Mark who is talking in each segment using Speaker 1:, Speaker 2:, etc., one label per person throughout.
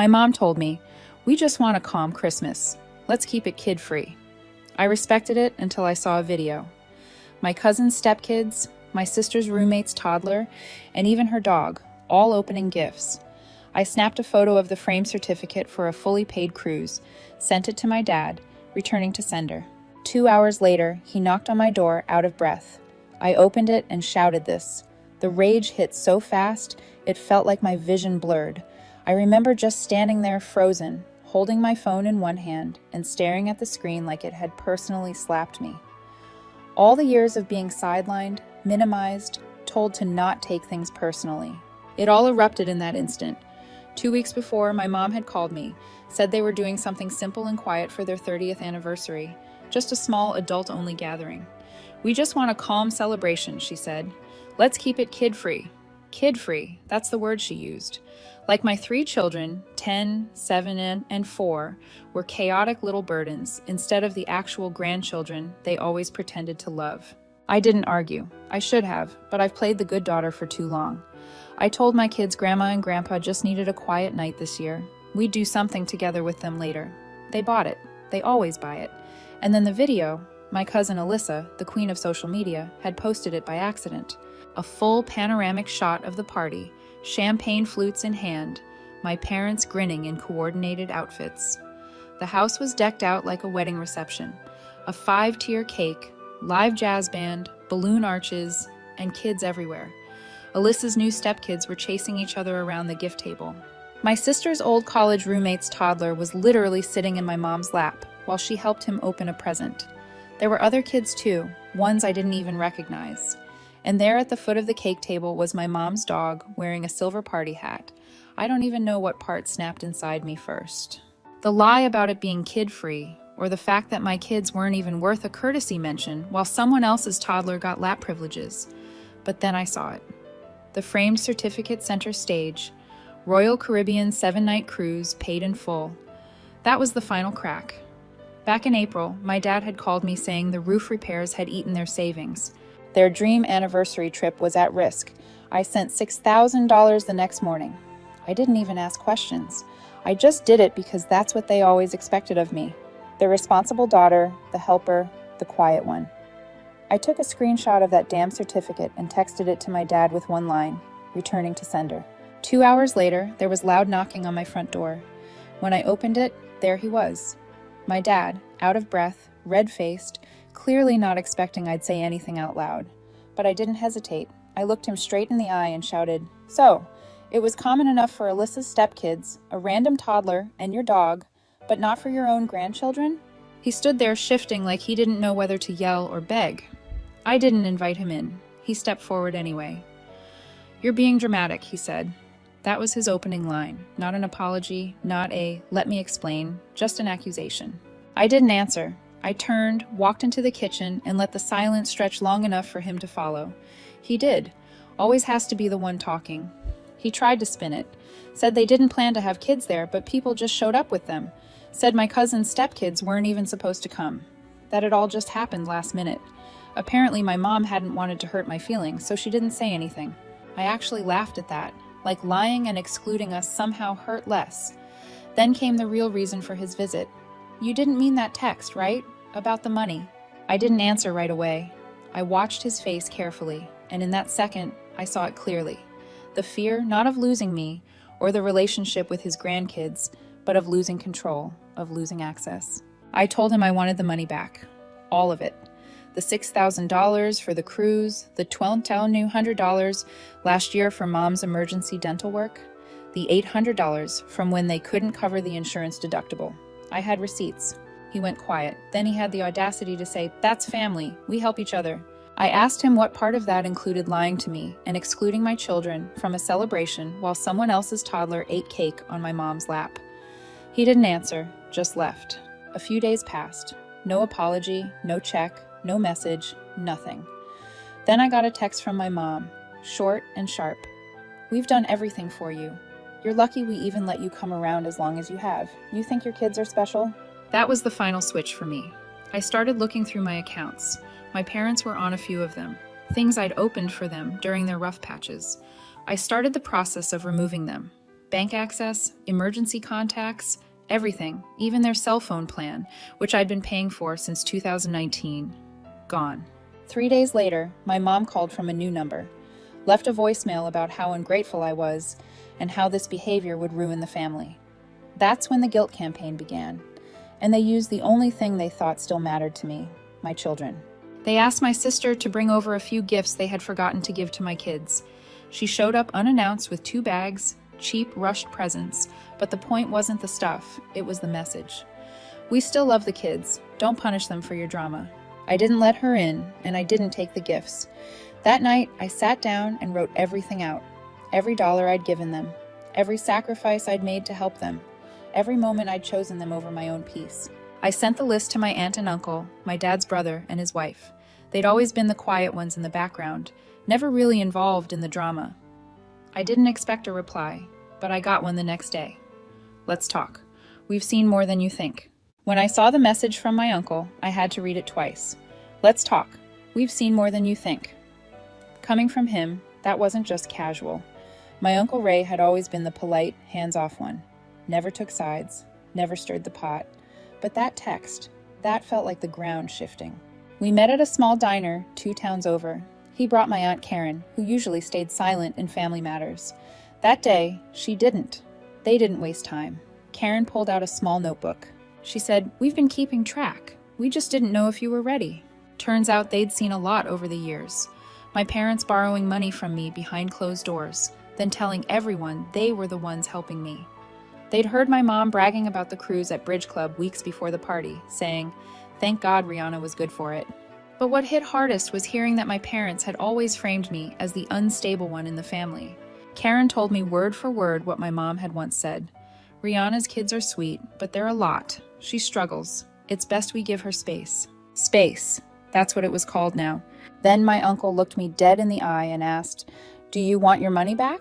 Speaker 1: My mom told me, "We just want a calm Christmas. Let's keep it kid-free." I respected it until I saw a video. My cousin's stepkids, my sister's roommate's toddler, and even her dog, all opening gifts. I snapped a photo of the frame certificate for a fully paid cruise, sent it to my dad, returning to sender. 2 hours later, he knocked on my door out of breath. I opened it and shouted this. The rage hit so fast, it felt like my vision blurred. I remember just standing there frozen, holding my phone in one hand and staring at the screen like it had personally slapped me. All the years of being sidelined, minimized, told to not take things personally. It all erupted in that instant. 2 weeks before, my mom had called me, said they were doing something simple and quiet for their 30th anniversary, just a small adult-only gathering. "We just want a calm celebration," she said. "Let's keep it kid-free." Kid-free, that's the word she used. Like my 3 children, 10, 7, and 4, were chaotic little burdens instead of the actual grandchildren they always pretended to love. I didn't argue. I should have, but I've played the good daughter for too long. I told my kids Grandma and Grandpa just needed a quiet night this year. We'd do something together with them later. They bought it. They always buy it. And then the video, my cousin Alyssa, the queen of social media, had posted it by accident. A full panoramic shot of the party, champagne flutes in hand, my parents grinning in coordinated outfits. The house was decked out like a wedding reception. A 5-tier cake, live jazz band, balloon arches, and kids everywhere. Alyssa's new stepkids were chasing each other around the gift table. My sister's old college roommate's toddler was literally sitting in my mom's lap while she helped him open a present. There were other kids too, ones I didn't even recognize. And there at the foot of the cake table was my mom's dog wearing a silver party hat. I don't even know what part snapped inside me first. The lie about it being kid-free, or the fact that my kids weren't even worth a courtesy mention while someone else's toddler got lap privileges. But then I saw it. The framed certificate center stage, Royal Caribbean 7-night cruise paid in full. That was the final crack. Back in April, my dad had called me saying the roof repairs had eaten their savings. Their dream anniversary trip was at risk. I sent $6,000 the next morning. I didn't even ask questions. I just did it because that's what they always expected of me. The responsible daughter, the helper, the quiet one. I took a screenshot of that damn certificate and texted it to my dad with one line, returning to sender. 2 hours later, there was loud knocking on my front door. When I opened it, there he was. My dad, out of breath, red-faced, clearly not expecting I'd say anything out loud. But I didn't hesitate. I looked him straight in the eye and shouted, "So, it was common enough for Alyssa's stepkids, a random toddler, and your dog, but not for your own grandchildren?" He stood there shifting like he didn't know whether to yell or beg. I didn't invite him in. He stepped forward anyway. "You're being dramatic," he said. That was his opening line. Not an apology, not a "let me explain," just an accusation. I didn't answer. I turned, walked into the kitchen, and let the silence stretch long enough for him to follow. He did. Always has to be the one talking. He tried to spin it. Said they didn't plan to have kids there, but people just showed up with them. Said my cousin's stepkids weren't even supposed to come. That it all just happened last minute. Apparently my mom hadn't wanted to hurt my feelings, so she didn't say anything. I actually laughed at that, like lying and excluding us somehow hurt less. Then came the real reason for his visit. "You didn't mean that text, right? About the money." I didn't answer right away. I watched his face carefully, and in that second, I saw it clearly. The fear, not of losing me, or the relationship with his grandkids, but of losing control, of losing access. I told him I wanted the money back. All of it. The $6,000 for the cruise, the $1,200 last year for mom's emergency dental work, the $800 from when they couldn't cover the insurance deductible. I had receipts. He went quiet. Then he had the audacity to say, "That's family. We help each other." I asked him what part of that included lying to me and excluding my children from a celebration while someone else's toddler ate cake on my mom's lap. He didn't answer, just left. A few days passed. No apology, no check, no message, nothing. Then I got a text from my mom, short and sharp. "We've done everything for you. You're lucky we even let you come around as long as you have. You think your kids are special?" That was the final switch for me. I started looking through my accounts. My parents were on a few of them, things I'd opened for them during their rough patches. I started the process of removing them. Bank access, emergency contacts, everything, even their cell phone plan, which I'd been paying for since 2019. Gone. 3 days later, my mom called from a new number, left a voicemail about how ungrateful I was and how this behavior would ruin the family. That's when the guilt campaign began, and they used the only thing they thought still mattered to me, my children. They asked my sister to bring over a few gifts they had forgotten to give to my kids. She showed up unannounced with 2 bags, cheap, rushed presents, but the point wasn't the stuff, it was the message. We still love the kids. Don't punish them for your drama. I didn't let her in, and I didn't take the gifts. That night, I sat down and wrote everything out. Every dollar I'd given them, every sacrifice I'd made to help them, every moment I'd chosen them over my own peace. I sent the list to my aunt and uncle, my dad's brother, and his wife. They'd always been the quiet ones in the background, never really involved in the drama. I didn't expect a reply, but I got one the next day. Let's talk. We've seen more than you think. When I saw the message from my uncle, I had to read it twice. Let's talk. We've seen more than you think. Coming from him, that wasn't just casual. My Uncle Ray had always been the polite, hands-off one. Never took sides, never stirred the pot. But that text, that felt like the ground shifting. We met at a small diner 2 towns over. He brought my Aunt Karen, who usually stayed silent in family matters. That day, she didn't. They didn't waste time. Karen pulled out a small notebook. She said, "We've been keeping track. We just didn't know if you were ready." Turns out they'd seen a lot over the years. My parents borrowing money from me behind closed doors, then telling everyone they were the ones helping me. They'd heard my mom bragging about the cruise at Bridge Club weeks before the party, saying, "Thank God Rihanna was good for it." But what hit hardest was hearing that my parents had always framed me as the unstable one in the family. Karen told me word for word what my mom had once said. "Rihanna's kids are sweet, but they're a lot. She struggles. It's best we give her space." Space. That's what it was called now. Then my uncle looked me dead in the eye and asked, "Do you want your money back?"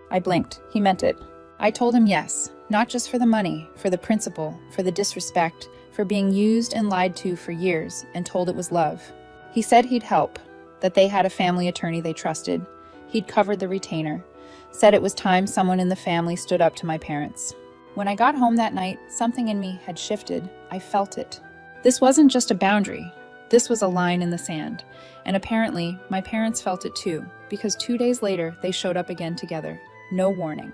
Speaker 1: I blinked. He meant it. I told him yes, not just for the money, for the principle, for the disrespect, for being used and lied to for years and told it was love. He said he'd help, that they had a family attorney they trusted. He'd covered the retainer, said it was time someone in the family stood up to my parents. When I got home that night, something in me had shifted. I felt it. This wasn't just a boundary. This was a line in the sand. And apparently, my parents felt it too, because 2 days later, they showed up again together. No warning.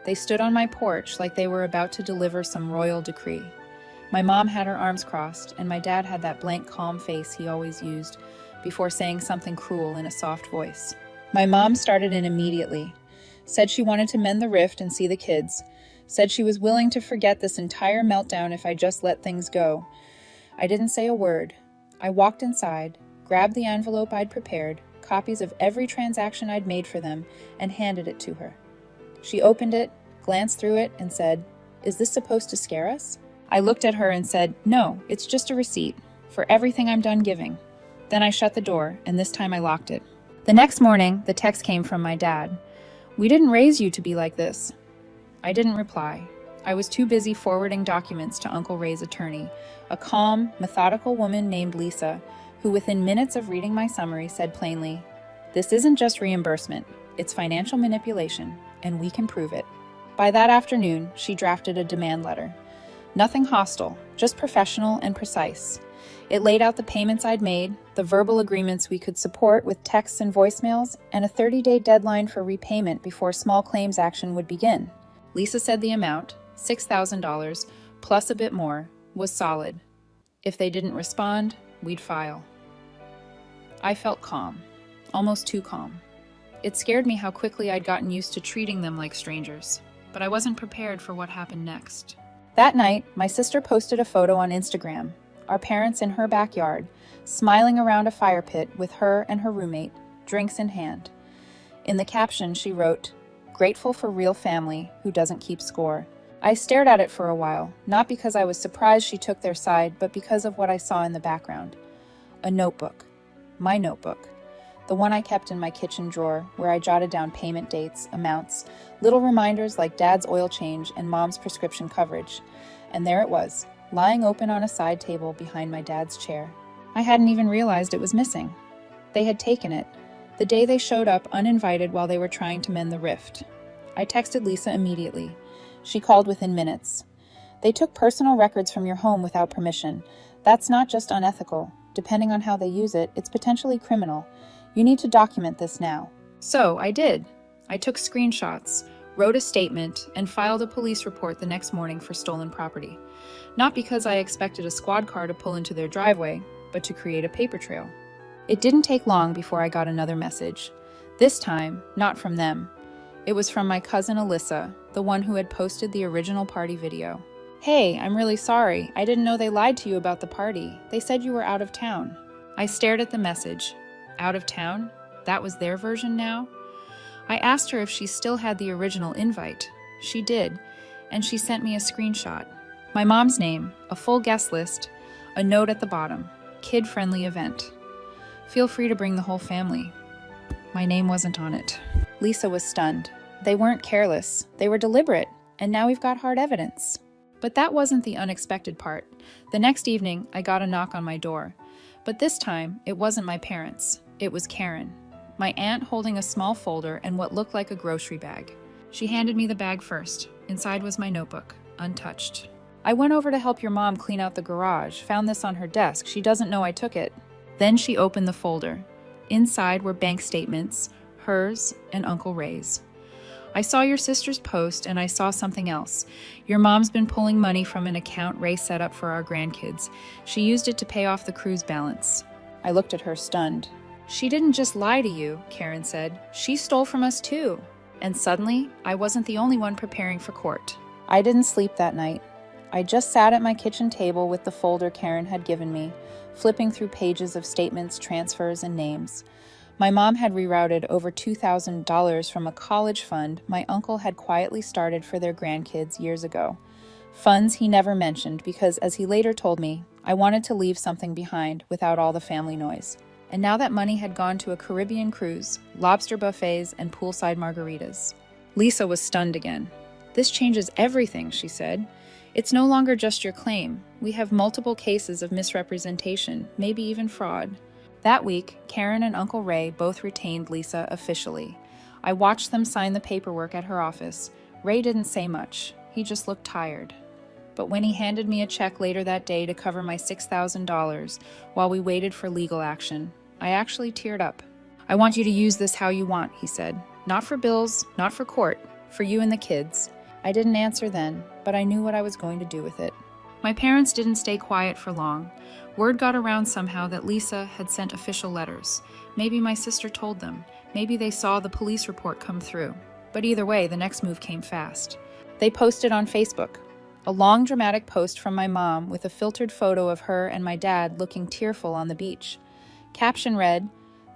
Speaker 1: They stood on my porch like they were about to deliver some royal decree. My mom had her arms crossed, and my dad had that blank, calm face he always used before saying something cruel in a soft voice. My mom started in immediately. Said she wanted to mend the rift and see the kids. Said she was willing to forget this entire meltdown if I just let things go. I didn't say a word. I walked inside, grabbed the envelope I'd prepared, copies of every transaction I'd made for them, and handed it to her. She opened it, glanced through it, and said, "Is this supposed to scare us?" I looked at her and said, "No, it's just a receipt for everything I'm done giving." Then I shut the door, and this time I locked it. The next morning, the text came from my dad. "We didn't raise you to be like this." I didn't reply. I was too busy forwarding documents to Uncle Ray's attorney, a calm, methodical woman named Lisa, who within minutes of reading my summary said plainly, "This isn't just reimbursement, it's financial manipulation, and we can prove it." By that afternoon, she drafted a demand letter. Nothing hostile, just professional and precise. It laid out the payments I'd made, the verbal agreements we could support with texts and voicemails, and a 30-day deadline for repayment before small claims action would begin. Lisa said the amount, $6,000, plus a bit more, was solid. If they didn't respond, we'd file. I felt calm, almost too calm. It scared me how quickly I'd gotten used to treating them like strangers, but I wasn't prepared for what happened next. That night, my sister posted a photo on Instagram, our parents in her backyard, smiling around a fire pit with her and her roommate, drinks in hand. In the caption, she wrote, "Grateful for real family who doesn't keep score." I stared at it for a while, not because I was surprised she took their side, but because of what I saw in the background. A notebook. My notebook. The one I kept in my kitchen drawer, where I jotted down payment dates, amounts, little reminders like Dad's oil change and Mom's prescription coverage. And there it was, lying open on a side table behind my dad's chair. I hadn't even realized it was missing. They had taken it, the day they showed up uninvited while they were trying to mend the rift. I texted Lisa immediately. She called within minutes. They took personal records from your home without permission. That's not just unethical. Depending on how they use it, it's potentially criminal. You need to document this now. So I did. I took screenshots, wrote a statement, and filed a police report the next morning for stolen property. Not because I expected a squad car to pull into their driveway, but to create a paper trail. It didn't take long before I got another message. This time, not from them. It was from my cousin Alyssa, the one who had posted the original party video. Hey, I'm really sorry. I didn't know they lied to you about the party. They said you were out of town. I stared at the message. Out of town? That was their version now? I asked her if she still had the original invite. She did, and she sent me a screenshot. My mom's name, a full guest list, a note at the bottom, kid-friendly event. Feel free to bring the whole family. My name wasn't on it. Lisa was stunned. They weren't careless. They were deliberate, and now we've got hard evidence. But that wasn't the unexpected part. The next evening, I got a knock on my door. But this time, it wasn't my parents. It was Karen, my aunt holding a small folder and what looked like a grocery bag. She handed me the bag first. Inside was my notebook, untouched. I went over to help your mom clean out the garage, found this on her desk. She doesn't know I took it. Then she opened the folder. Inside were bank statements, hers and Uncle Ray's. I saw your sister's post and I saw something else. Your mom's been pulling money from an account Ray set up for our grandkids. She used it to pay off the cruise balance. I looked at her stunned. She didn't just lie to you, Karen said. She stole from us too. And suddenly, I wasn't the only one preparing for court. I didn't sleep that night. I just sat at my kitchen table with the folder Karen had given me, flipping through pages of statements, transfers, and names. My mom had rerouted over $2,000 from a college fund my uncle had quietly started for their grandkids years ago. Funds he never mentioned because, as he later told me, I wanted to leave something behind without all the family noise. And now that money had gone to a Caribbean cruise, lobster buffets, and poolside margaritas. Lisa was stunned again. This changes everything, she said. It's no longer just your claim. We have multiple cases of misrepresentation, maybe even fraud. That week, Karen and Uncle Ray both retained Lisa officially. I watched them sign the paperwork at her office. Ray didn't say much. He just looked tired. But when he handed me a check later that day to cover my $6,000 while we waited for legal action, I actually teared up. I want you to use this how you want, he said. Not for bills, not for court, for you and the kids. I didn't answer then, but I knew what I was going to do with it. My parents didn't stay quiet for long. Word got around somehow that Lisa had sent official letters. Maybe my sister told them. Maybe they saw the police report come through. But either way, the next move came fast. They posted on Facebook. A long, dramatic post from my mom with a filtered photo of her and my dad looking tearful on the beach. Caption read,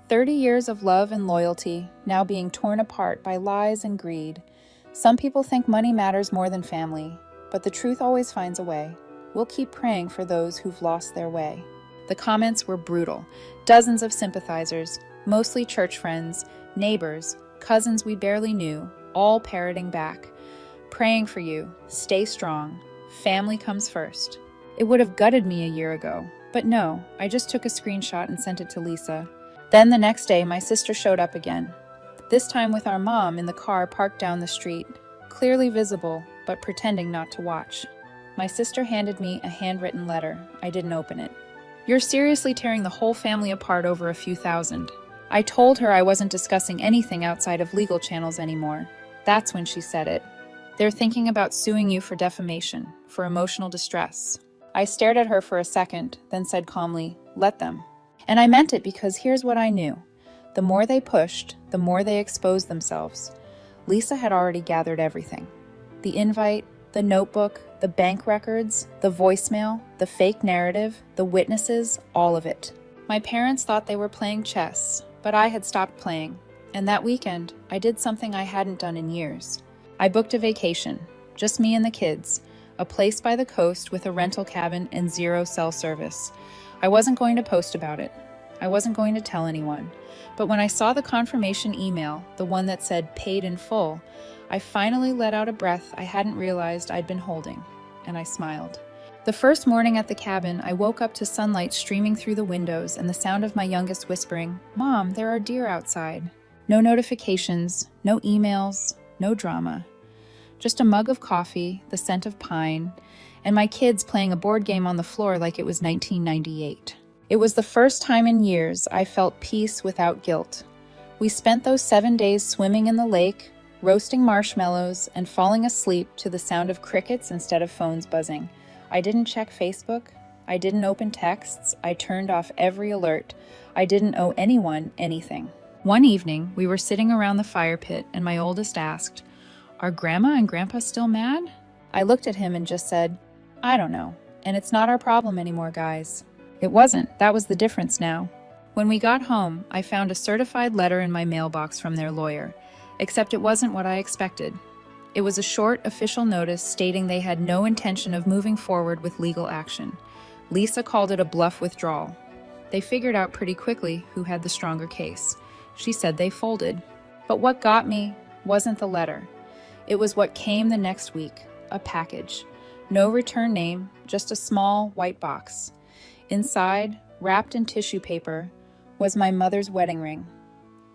Speaker 1: 30 years of love and loyalty, now being torn apart by lies and greed. Some people think money matters more than family, but the truth always finds a way. We'll keep praying for those who've lost their way. The comments were brutal. Dozens of sympathizers, mostly church friends, neighbors, cousins we barely knew, all parroting back. Praying for you, stay strong, family comes first. It would have gutted me a year ago, but no, I just took a screenshot and sent it to Lisa. Then the next day, my sister showed up again. This time with our mom in the car parked down the street, clearly visible, but pretending not to watch. My sister handed me a handwritten letter. I didn't open it. You're seriously tearing the whole family apart over a few thousand. I told her I wasn't discussing anything outside of legal channels anymore. That's when she said it. They're thinking about suing you for defamation, for emotional distress. I stared at her for a second, then said calmly, let them. And I meant it because here's what I knew. The more they pushed, the more they exposed themselves. Lisa had already gathered everything. The invite, the notebook, the bank records, the voicemail, the fake narrative, the witnesses, all of it. My parents thought they were playing chess, but I had stopped playing. And that weekend, I did something I hadn't done in years. I booked a vacation, just me and the kids, a place by the coast with a rental cabin and 0 cell service. I wasn't going to post about it. I wasn't going to tell anyone. But when I saw the confirmation email, the one that said paid in full, I finally let out a breath I hadn't realized I'd been holding, and I smiled. The first morning at the cabin, I woke up to sunlight streaming through the windows and the sound of my youngest whispering, "Mom, there are deer outside." No notifications, no emails, no drama. Just a mug of coffee, the scent of pine, and my kids playing a board game on the floor like it was 1998. It was the first time in years I felt peace without guilt. We spent those 7 days swimming in the lake, roasting marshmallows, and falling asleep to the sound of crickets instead of phones buzzing. I didn't check Facebook. I didn't open texts. I turned off every alert. I didn't owe anyone anything. One evening, we were sitting around the fire pit, and my oldest asked, "Are Grandma and Grandpa still mad?" I looked at him and just said, "I don't know, and it's not our problem anymore, guys." It wasn't. That was the difference now. When we got home, I found a certified letter in my mailbox from their lawyer, except it wasn't what I expected. It was a short official notice stating they had no intention of moving forward with legal action. Lisa called it a bluff withdrawal. They figured out pretty quickly who had the stronger case. She said they folded. But what got me wasn't the letter. It was what came the next week, a package. No return name, just a small white box. Inside, wrapped in tissue paper, was my mother's wedding ring.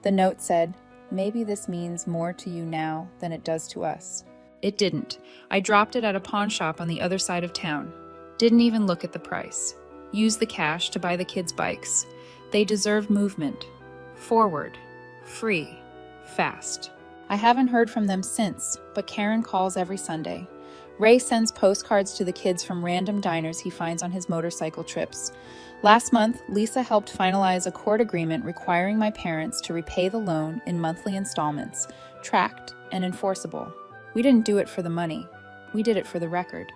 Speaker 1: The note said, "Maybe this means more to you now than it does to us." It didn't. I dropped it at a pawn shop on the other side of town. Didn't even look at the price. Used the cash to buy the kids' bikes. They deserve movement. Forward. Free. Fast. I haven't heard from them since, but Karen calls every Sunday. Ray sends postcards to the kids from random diners he finds on his motorcycle trips. Last month, Lisa helped finalize a court agreement requiring my parents to repay the loan in monthly installments, tracked and enforceable. We didn't do it for the money. We did it for the record.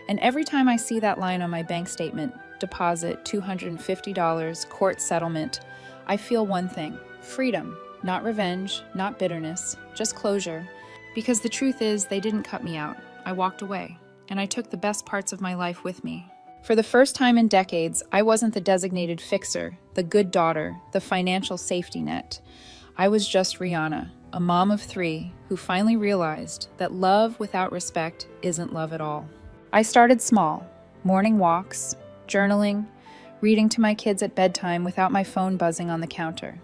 Speaker 1: And every time I see that line on my bank statement, deposit $250, court settlement, I feel one thing: freedom, not revenge, not bitterness, just closure. Because the truth is, they didn't cut me out. I walked away, and I took the best parts of my life with me. For the first time in decades, I wasn't the designated fixer, the good daughter, the financial safety net. I was just Rihanna, a mom of 3 who finally realized that love without respect isn't love at all. I started small: morning walks, journaling, reading to my kids at bedtime without my phone buzzing on the counter.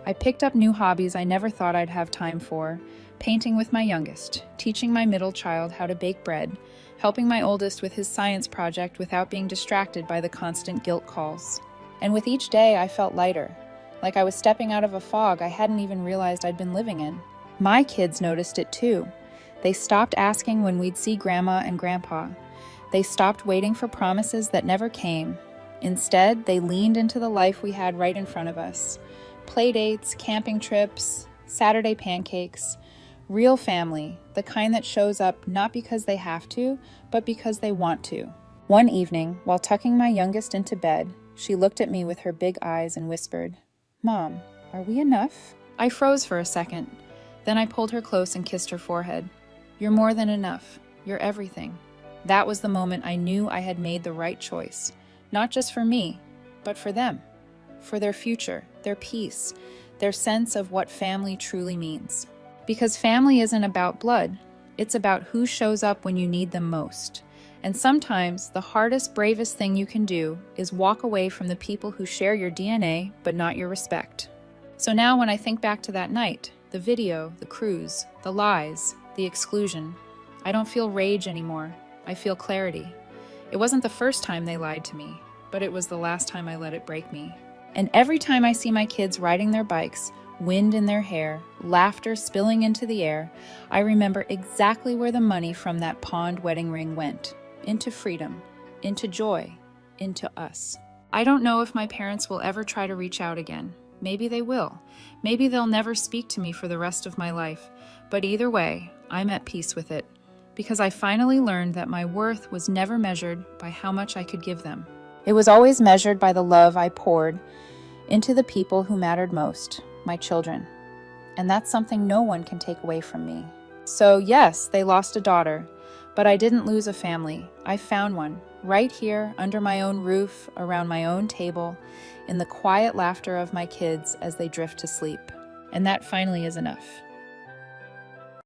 Speaker 1: I picked up new hobbies I never thought I'd have time for: painting with my youngest, teaching my middle child how to bake bread, helping my oldest with his science project without being distracted by the constant guilt calls. And with each day, I felt lighter, like I was stepping out of a fog I hadn't even realized I'd been living in. My kids noticed it too. They stopped asking when we'd see Grandma and Grandpa. They stopped waiting for promises that never came. Instead, they leaned into the life we had right in front of us. Play dates, camping trips, Saturday pancakes. Real family, the kind that shows up not because they have to, but because they want to. One evening, while tucking my youngest into bed, she looked at me with her big eyes and whispered, "Mom, are we enough?" I froze for a second. Then I pulled her close and kissed her forehead. "You're more than enough. You're everything." That was the moment I knew I had made the right choice. Not just for me, but for them. For their future, their peace, their sense of what family truly means. Because family isn't about blood. It's about who shows up when you need them most. And sometimes the hardest, bravest thing you can do is walk away from the people who share your DNA, but not your respect. So now when I think back to that night, the video, the cruise, the lies, the exclusion, I don't feel rage anymore. I feel clarity. It wasn't the first time they lied to me, but it was the last time I let it break me. And every time I see my kids riding their bikes, wind in their hair, laughter spilling into the air, I remember exactly where the money from that pawned wedding ring went. Into freedom, into joy, into us. I don't know if my parents will ever try to reach out again. Maybe they will. Maybe they'll never speak to me for the rest of my life. But either way, I'm at peace with it. Because I finally learned that my worth was never measured by how much I could give them. It was always measured by the love I poured into the people who mattered most, my children. And that's something no one can take away from me. So yes, they lost a daughter, but I didn't lose a family. I found one, right here, under my own roof, around my own table, in the quiet laughter of my kids as they drift to sleep. And that finally is enough.